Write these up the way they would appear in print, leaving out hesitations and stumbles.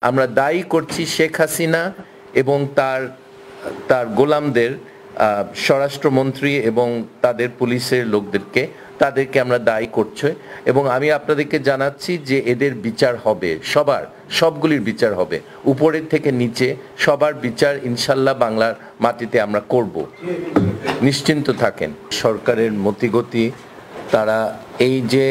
আমরা দায়ী করছি শেখ হাসিনা এবং তার গোলামদের, স্বরাষ্ট্রমন্ত্রী এবং তাদের পুলিশের লোকদেরকে, তাদেরকে আমরা দায়ী করছি। এবং আমি আপনাদেরকে জানাচ্ছি যে এদের বিচার হবে, সবগুলির বিচার হবে, উপরের থেকে নিচে সবার বিচার ইনশাল্লাহ বাংলার মাটিতে আমরা করব, নিশ্চিন্ত থাকেন। সরকারের মতিগতি, তারা এই যে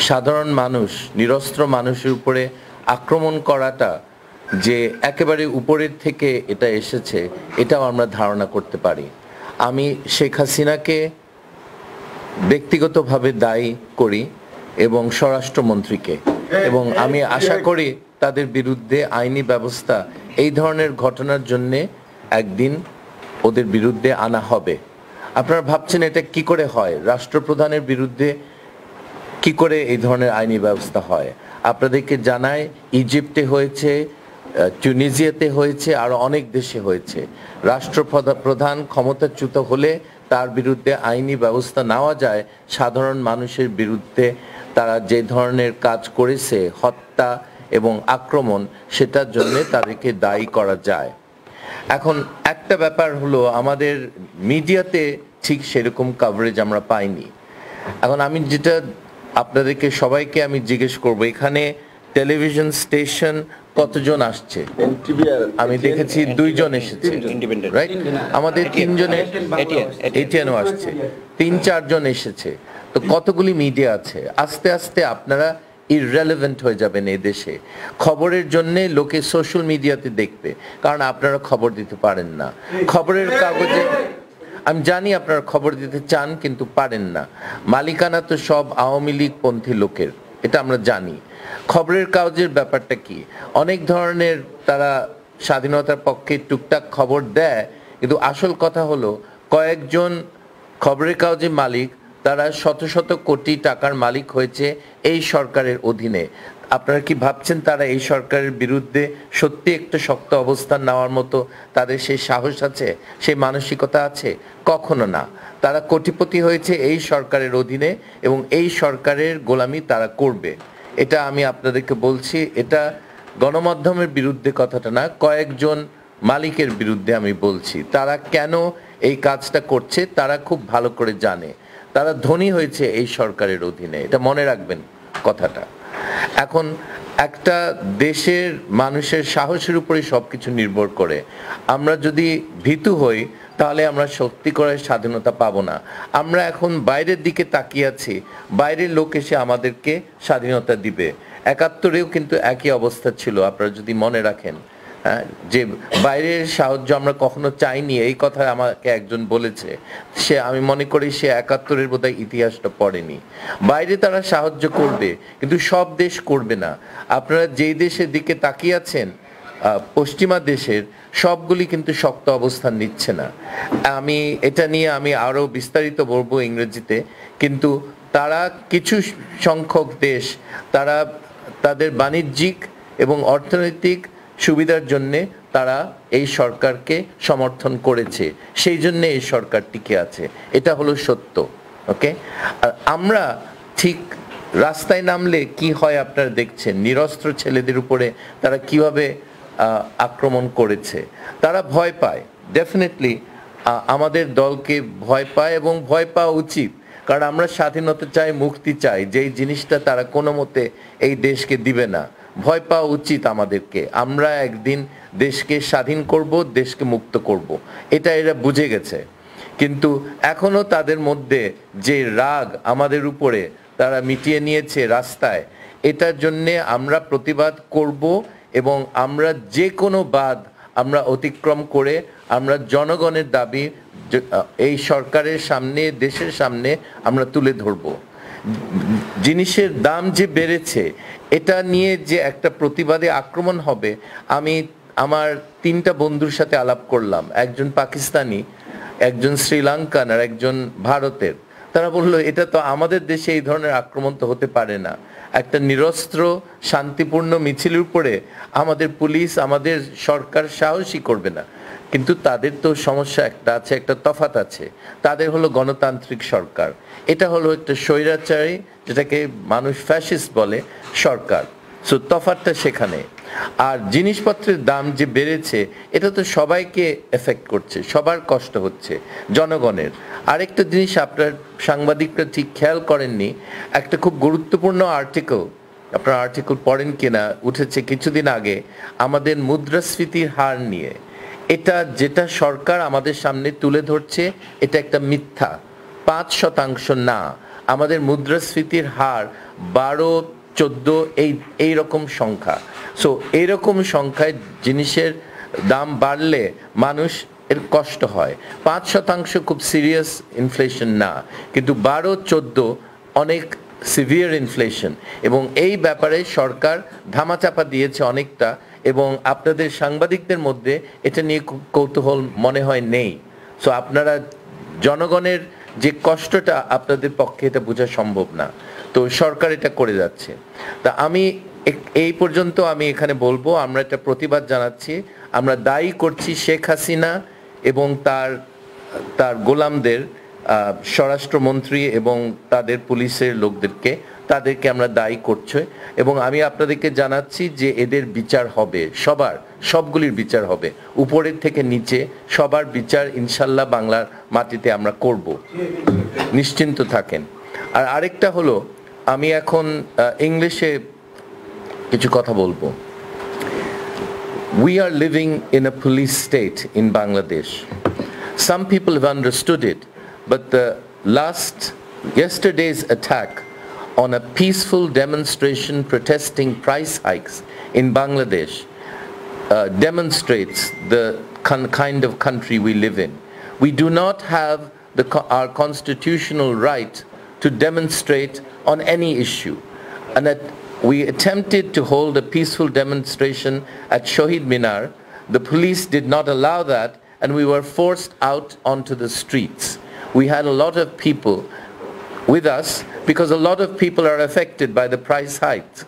সাধারণ মানুষ, নিরস্ত্র মানুষের উপরে আক্রমণ করাটা যে একেবারে উপরের থেকে এটা এসেছে, এটাও আমরা ধারণা করতে পারি। আমি শেখ হাসিনাকে ব্যক্তিগতভাবে দায়ী করি এবং স্বরাষ্ট্রমন্ত্রীকে, এবং আমি আশা করি তাদের বিরুদ্ধে আইনি ব্যবস্থা এই ধরনের ঘটনার জন্যে একদিন ওদের বিরুদ্ধে আনা হবে। আপনারা ভাবছেন এটা কি করে হয়, রাষ্ট্রপ্রধানের বিরুদ্ধে কি করে এই ধরনের আইনি ব্যবস্থা হয়? আপনাদেরকে জানায় ইজিপ্টে হয়েছে, টিউনিজিয়াতে হয়েছে, আরো অনেক দেশে হয়েছে। রাষ্ট্রপ্রধান ক্ষমতাচ্যুত হলে তার বিরুদ্ধে আইনি ব্যবস্থা নেওয়া যায়। সাধারণ মানুষের বিরুদ্ধে তারা যে ধরনের কাজ করেছে, হত্যা এবং আক্রমণ, সেটার জন্য তাদেরকে দায়ী করা যায়। এখন একটা ব্যাপার হলো, আমাদের মিডিয়াতে ঠিক সেরকম কভারেজ আমরা পাইনি। এখন আমি যেটা আপনাদেরকে সবাইকে আমি জিজ্ঞেস করব, এখানে টেলিভিশন স্টেশন কতজন আসছে? আমি দেখেছি 2 জন এসেছে, রাইট? আমাদের 3 জনের এটিএনও আসছে, 3-4 জন এসেছে। তো কতগুলি মিডিয়া আছে? আস্তে আস্তে আপনারা ইররেলেভেন্ট হয়ে যাবেন এই দেশে। খবরের জন্য লোকে সোশ্যাল মিডিয়াতে দেখবে, কারণ আপনারা খবর দিতে পারেন না। খবরের কাগজে আমি জানি আপনারা খবর দিতে চান কিন্তু পারেন না। মালিকানা তো সব আওয়ামী লীগ পন্থী লোকের, এটা আমরা জানি। খবরের কাগজের ব্যাপারটা কি, অনেক ধরনের তারা স্বাধীনতার পক্ষে টুকটাক খবর দেয়, কিন্তু আসল কথা হলো কয়েকজন খবরের কাগজের মালিক, তারা শত শত কোটি টাকার মালিক হয়েছে এই সরকারের অধীনে। আপনারা কি ভাবছেন তারা এই সরকারের বিরুদ্ধে সত্যি একটা শক্ত অবস্থান নেওয়ার মতো তাদের সেই সাহস আছে, সেই মানসিকতা আছে? কখনো না। তারা কোটিপতি হয়েছে এই সরকারের অধীনে এবং এই সরকারের গোলামি তারা করবে। এটা আমি আপনাদেরকে বলছি, এটা গণমাধ্যমের বিরুদ্ধে কথাটা না, কয়েকজন মালিকের বিরুদ্ধে আমি বলছি। তারা কেন এই কাজটা করছে তারা খুব ভালো করে জানে। তারা ধনী হয়েছে এই সরকারের অধীনে, এটা মনে রাখবেন কথাটা। এখন একটা দেশের মানুষের সাহসের উপরে সবকিছু নির্ভর করে। আমরা যদি ভীতু হই তাহলে আমরা সত্যি করে স্বাধীনতা পাবো না। আমরা এখন বাইরের দিকে তাকিয়ে আছি, বাইরের লোক এসে আমাদেরকে স্বাধীনতা দিবে। 71-এও কিন্তু একই অবস্থা ছিল, আপনারা যদি মনে রাখেন, যে বাইরের সাহায্য আমরা কখনো চাইনি, এই কথা আমাকে একজন বলেছে। আমি মনে করি সে 71-এর বোধহয় ইতিহাসটা পড়েনি। বাইরে তারা সাহায্য করবে কিন্তু সব দেশ করবে না। আপনারা যেই দেশের দিকে তাকিয়ে আছেন, পশ্চিমা দেশের সবগুলি কিন্তু শক্ত অবস্থান নিচ্ছে না। আমি এটা নিয়ে আমি আরো বিস্তারিত বলবো ইংরেজিতে, কিন্তু তারা কিছু সংখ্যক দেশ তারা তাদের বাণিজ্যিক এবং অর্থনৈতিক সুবিধার জন্য তারা এই সরকারকে সমর্থন করেছে, সেই জন্য এই সরকার টিকে আছে। এটা হলো সত্য, ওকে? আর আমরা ঠিক রাস্তায় নামলে কি হয় আপনারা দেখছেন, নিরস্ত্র ছেলেদের উপরে তারা কিভাবে আক্রমণ করেছে। তারা ভয় পায়, ডেফিনেটলি আমাদের দলকে ভয় পায় এবং ভয় পাওয়া উচিত, কারণ আমরা স্বাধীনতা চাই, মুক্তি চাই, যেই জিনিসটা তারা কোনো মতে এই দেশকে দিবে না। ভয় পাওয়া উচিত আমাদেরকে। আমরা একদিন দেশকে স্বাধীন করব, দেশকে মুক্ত করব, এটা এরা বুঝে গেছে। কিন্তু এখনো তাদের মধ্যে যে রাগ আমাদের উপরে তারা মিটিয়ে নিয়েছে রাস্তায়, এটার জন্যে আমরা প্রতিবাদ করব এবং আমরা যে কোনো বাদ আমরা অতিক্রম করে আমরা জনগণের দাবি এই সরকারের সামনে, দেশের সামনে আমরা তুলে ধরব। জিনিসের দাম যে বেড়েছে, এটা নিয়ে যে একটা প্রতিবাদে আক্রমণ হবে, আমি আমার 3টা বন্ধুর সাথে আলাপ করলাম, একজন পাকিস্তানি, একজন শ্রীলঙ্কান আর একজন ভারতের। তারা বললো এটা তো আমাদের দেশে এই ধরনের আক্রমণ তো হতে পারে না। একটা নিরস্ত্র শান্তিপূর্ণ মিছিলের উপরে আমাদের পুলিশ, আমাদের সরকার সাহসী করবে না। কিন্তু তাদের তো সমস্যা একটা আছে, একটা তফাৎ আছে। তাদের হলো গণতান্ত্রিক সরকার, এটা হলো একটা স্বৈরাচারী, যেটাকে মানুষ ফ্যাসিস্ট বলে, সরকার। সো তফাৎটা সেখানে। আর জিনিসপত্রের দাম যে বেড়েছে এটা তো সবাইকে এফেক্ট করছে, সবার কষ্ট হচ্ছে, জনগণের। আরেকটা জিনিস আপনার সাংবাদিকরা ঠিক খেয়াল করেননি, একটা খুব গুরুত্বপূর্ণ আর্টিকেল, আপনার আর্টিকেল পড়েন কিনা, উঠেছে কিছুদিন আগে আমাদের মুদ্রাস্ফীতির হার নিয়ে। এটা যেটা সরকার আমাদের সামনে তুলে ধরছে এটা একটা মিথ্যা। 5% না, আমাদের মুদ্রাস্ফীতির হার 12-14 এই রকম সংখ্যা। সো এইরকম সংখ্যায় জিনিসের দাম বাড়লে মানুষ এর কষ্ট হয়। 5% খুব সিরিয়াস ইনফ্লেশন না, কিন্তু 12-14 অনেক সিভিয়ার ইনফ্লেশন, এবং এই ব্যাপারে সরকার ধামাচাপা দিয়েছে অনেকটা, এবং আপনাদের সাংবাদিকদের মধ্যে এটা নিয়ে কৌতূহল মনে হয় নেই। সো আপনারা জনগণের যে কষ্টটা আপনাদের পক্ষে এটা বোঝা সম্ভব না, তো সরকার এটা করে যাচ্ছে। তা আমি এই পর্যন্ত আমি এখানে বলবো, আমরা একটা প্রতিবাদ জানাচ্ছি, আমরা দায়ী করছি শেখ হাসিনা এবং তার গোলামদের, স্বরাষ্ট্রমন্ত্রী এবং তাদের পুলিশের লোকদেরকে, তাদেরকে আমরা দায়ী করছি, এবং আমি আপনাদেরকে জানাচ্ছি যে এদের বিচার হবে, সবগুলির বিচার হবে, উপরের থেকে নিচে সবার বিচার ইনশাল্লাহ বাংলার মাটিতে আমরা করব, নিশ্চিন্ত থাকেন। আর আরেকটা হলো, আমি এখন ইংলিশে কিছু কথা বলবো। We are living in a police state in Bangladesh. Some people have understood it, but yesterday's attack on a peaceful demonstration protesting price hikes in Bangladesh demonstrates the kind of country we live in. We do not have our constitutional right to demonstrate on any issue, and that we attempted to hold a peaceful demonstration at Shohid Minar. The police did not allow that, and we were forced out onto the streets. We had a lot of people with us because a lot of people are affected by the price hikes.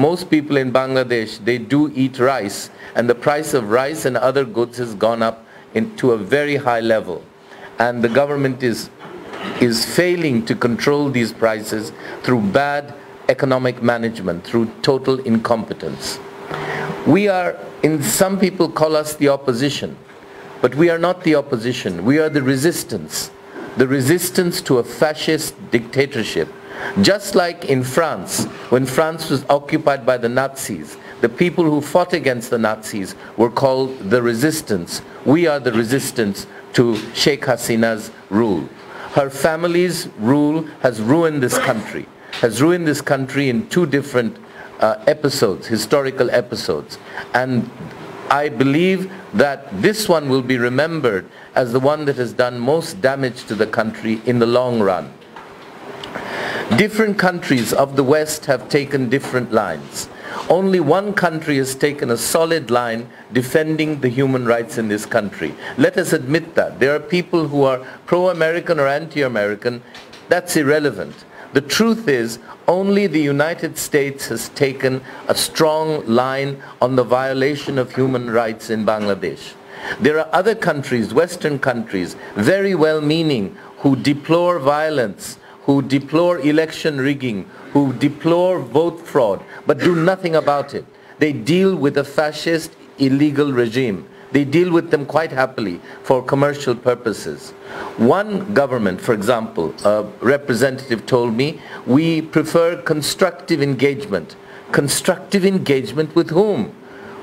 Most people in Bangladesh, they do eat rice, and the price of rice and other goods has gone up into a very high level, and the government is failing to control these prices through bad economic management, through total incompetence. Some people call us the opposition, but we are not the opposition. We are the resistance to a fascist dictatorship. Just like in France, when France was occupied by the Nazis, the people who fought against the Nazis were called the resistance. We are the resistance to Sheikh Hasina's rule. Her family's rule has ruined this country in two different historical episodes. And I believe that this one will be remembered as the one that has done most damage to the country in the long run. Different countries of the West have taken different lines. Only one country has taken a solid line defending the human rights in this country. Let us admit that. There are people who are pro-American or anti-American. That's irrelevant. The truth is, only the United States has taken a strong line on the violation of human rights in Bangladesh. There are other countries, Western countries, very well-meaning, who deplore violence, who deplore election rigging, who deplore vote fraud, but do nothing about it. They deal with a fascist, illegal regime. They deal with them quite happily for commercial purposes. One government, for example, a representative told me, we prefer constructive engagement. Constructive engagement with whom?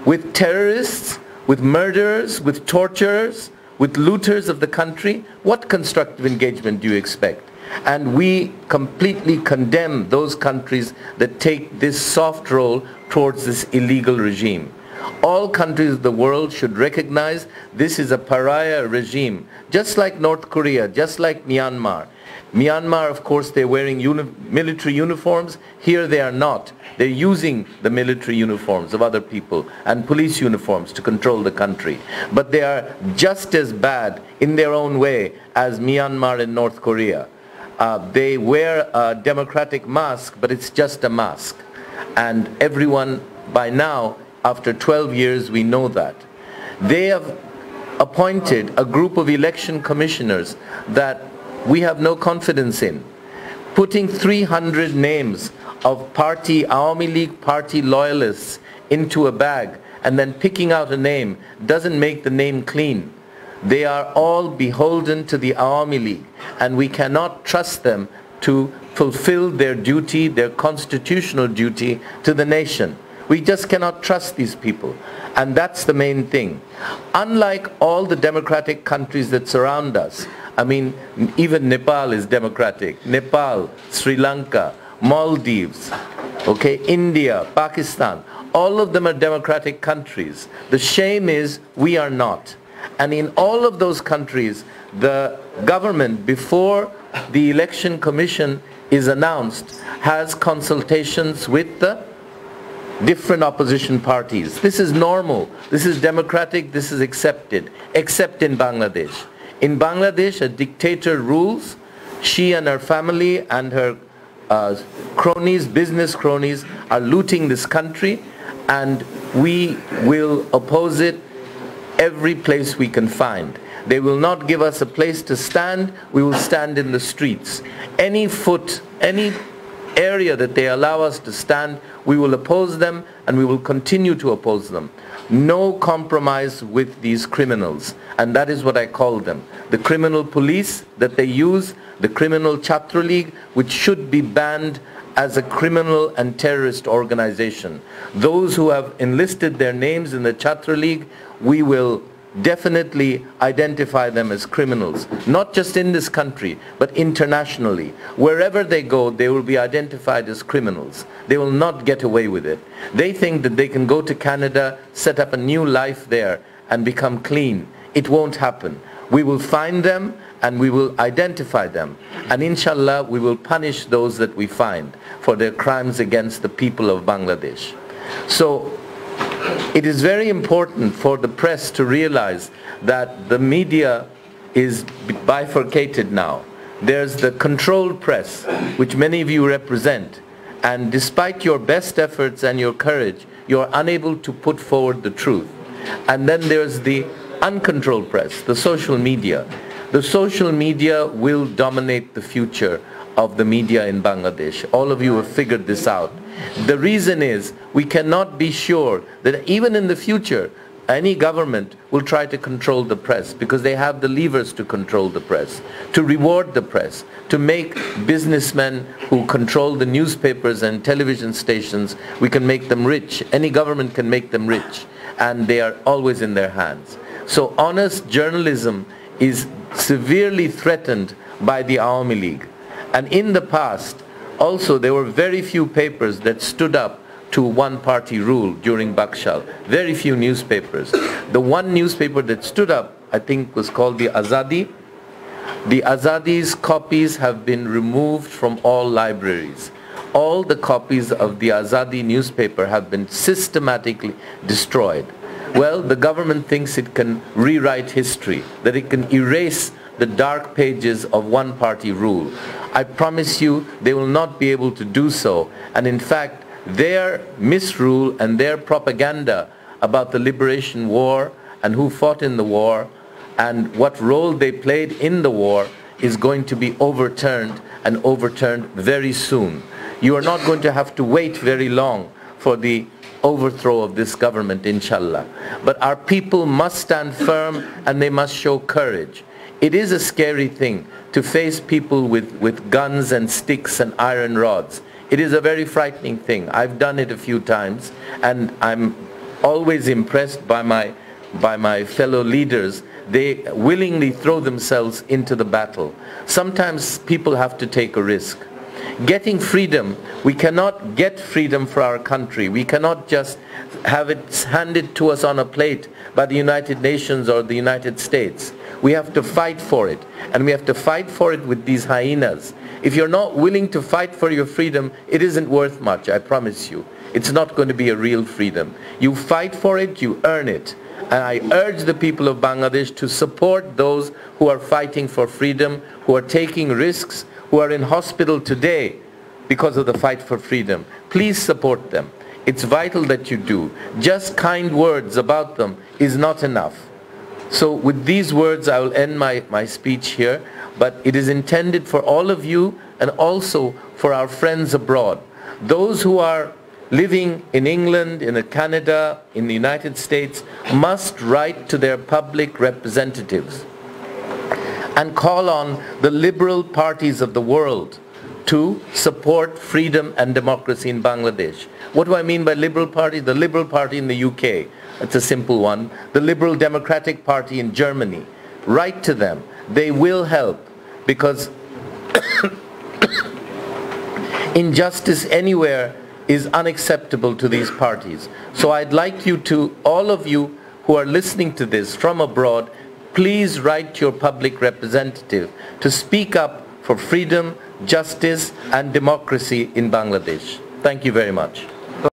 With terrorists, with murderers, with torturers, with looters of the country? What constructive engagement do you expect? And we completely condemn those countries that take this soft role towards this illegal regime. All countries of the world should recognize this is a pariah regime, just like North Korea, just like Myanmar. Myanmar, of course, they're wearing military uniforms. Here they are not. They're using the military uniforms of other people and police uniforms to control the country. But they are just as bad in their own way as Myanmar and North Korea. They wear a democratic mask, but it's just a mask. And everyone by now, after 12 years, we know that. They have appointed a group of election commissioners that we have no confidence in, putting 300 names of Awami League party loyalists into a bag and then picking out a name doesn't make the name clean. They are all beholden to the Awami League, and we cannot trust them to fulfill their duty, their constitutional duty to the nation. We just cannot trust these people, and that's the main thing. Unlike all the democratic countries that surround us, I mean, even Nepal is democratic. Nepal, Sri Lanka, Maldives, okay, India, Pakistan, all of them are democratic countries. The shame is we are not. And in all of those countries, the government, before the election commission is announced, has consultations with the different opposition parties. This is normal, this is democratic, this is accepted, except in Bangladesh. In Bangladesh, a dictator rules. She and her family and her cronies, business cronies, are looting this country, and we will oppose it every place we can find. They will not give us a place to stand. We will stand in the streets. Any area that they allow us to stand, we will oppose them, and we will continue to oppose them. No compromise with these criminals, and that is what I call them. The criminal police that they use, the criminal Chhatra League, which should be banned as a criminal and terrorist organization. Those who have enlisted their names in the Chhatra League, we will definitely identify them as criminals, not just in this country, but internationally. Wherever they go, they will be identified as criminals. They will not get away with it. They think that they can go to Canada, set up a new life there, and become clean. It won't happen. We will find them, and we will identify them. And inshallah, we will punish those that we find for their crimes against the people of Bangladesh. So, it is very important for the press to realize that the media is bifurcated now. There's the controlled press, which many of you represent, and despite your best efforts and your courage, you're unable to put forward the truth. And then there's the uncontrolled press, the social media. The social media will dominate the future of the media in Bangladesh. All of you have figured this out. The reason is we cannot be sure that even in the future any government will try to control the press, because they have the levers to control the press, to reward the press, to make businessmen who control the newspapers and television stations, we can make them rich. Any government can make them rich, and they are always in their hands. So honest journalism is severely threatened by the Awami League. And in the past, also, there were very few papers that stood up to one-party rule during Bakshal. Very few newspapers. The one newspaper that stood up, I think, was called the Azadi. The Azadi's copies have been removed from all libraries. All the copies of the Azadi newspaper have been systematically destroyed. Well, the government thinks it can rewrite history, that it can erase the dark pages of one-party rule. I promise you they will not be able to do so, and in fact their misrule and their propaganda about the liberation war and who fought in the war and what role they played in the war is going to be overturned, and overturned very soon. You are not going to have to wait very long for the overthrow of this government, inshallah. But our people must stand firm, and they must show courage. It is a scary thing to face people with guns and sticks and iron rods. It is a very frightening thing. I've done it a few times, and I'm always impressed by my fellow leaders. They willingly throw themselves into the battle. Sometimes people have to take a risk. Getting freedom, we cannot get freedom for our country. We cannot just have it handed to us on a plate by the United Nations or the United States. We have to fight for it, and we have to fight for it with these hyenas. If you're not willing to fight for your freedom, it isn't worth much, I promise you. It's not going to be a real freedom. You fight for it, you earn it. And I urge the people of Bangladesh to support those who are fighting for freedom, who are taking risks, who are in hospital today because of the fight for freedom. Please support them. It's vital that you do. Just kind words about them is not enough. So with these words, I will end my speech here, but it is intended for all of you and also for our friends abroad. Those who are living in England, in Canada, in the United States, must write to their public representatives and call on the liberal parties of the world to support freedom and democracy in Bangladesh. What do I mean by liberal party? The Liberal Party in the UK, it's a simple one. The Liberal Democratic Party in Germany. Write to them. They will help, because injustice anywhere is unacceptable to these parties. So I'd like you to, all of you who are listening to this from abroad, please write to your public representative to speak up for freedom, justice, and democracy in Bangladesh. Thank you very much.